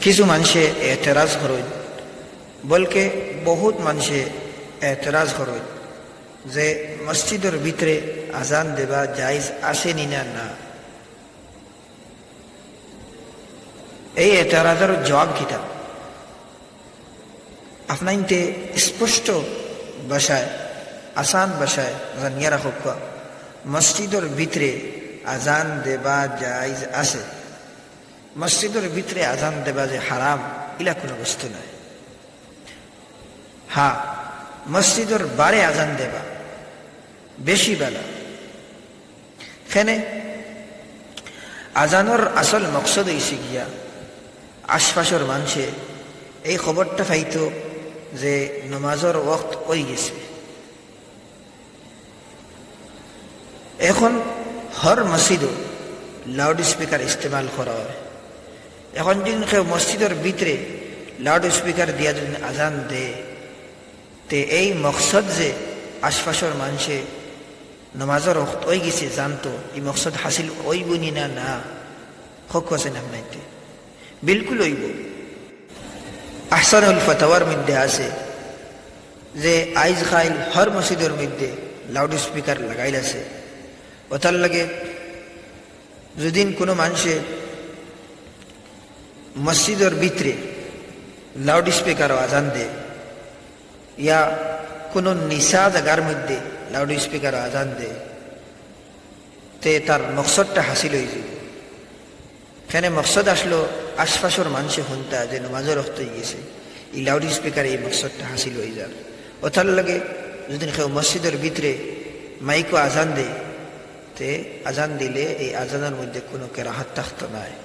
কিছু মানুষে এতরাজ করেন, বলকে বহুত মানুষে এতরাজ করেন যে মসজিদের ভিতরে আজান দেবা জায়েজ আছে না না। এই এতরাজের জবাব কিতাব আপনাইতে স্পষ্ট ভাষায়, আসান ভাষায় জানিয়ে রাখক, মসজিদের ভিতরে আজান দেবা জায়েজ আছে। মসজিদের ভিতরে আজান দেবা যে হারাম, ইলা কোনো বস্তু নয়। হ্যাঁ, মসজিদের বারে আজান দেবা বেশি বেলা। এখানে আজানোর আসল মকসদ হইছে গিয়া আশপাশের মানুষে এই খবরটা পাইতো যে নমাজের ওয়াক্ত হয়ে গেছে। এখন হর মসজিদও লাউড স্পিকার ইস্তেমাল করা হয়। এখন যদি কেউ মসজিদের ভিতরে লাউড স্পিকার দিয়া যদি আজান দেয়, তে এই মকসদ যে আশপাশের মানুষে নমাজের ওয়াক্ত হয়ে গেছে জানতো, এই মকসদ হাসিল হইব না না? হক আছে না নাইতে? বিলকুল হইব। আহসানুল ফাতাওয়ার মধ্যে আছে যে আইজ খাইল হর মসজিদের মধ্যে লাউড স্পিকার লাগাইল আছে। ওটার লাগে যদি কোনো মানুষে মসজিদের ভিতরে লাউড স্পিকার আজান দেয়, ইয়া কোনো নিশা জায়গার মধ্যে লাউড স্পিকার আজান দেয়, তে তার মকসদটা হাসিল হয়ে যাবে। এখানে মকসদ আসলো আশপাশের মানুষে শুনতা যে নমাজের রক্ত হয়ে গেছে, এই লাউড স্পিকারে এই মকসদটা হাসিল হয়ে যার। ওটার লাগে যদি কেউ মসজিদের ভিতরে মাইকো আজান দেয়, তে আজান দিলে এই আজানের মধ্যে কোনো কেরাহাত থাকতো নয়।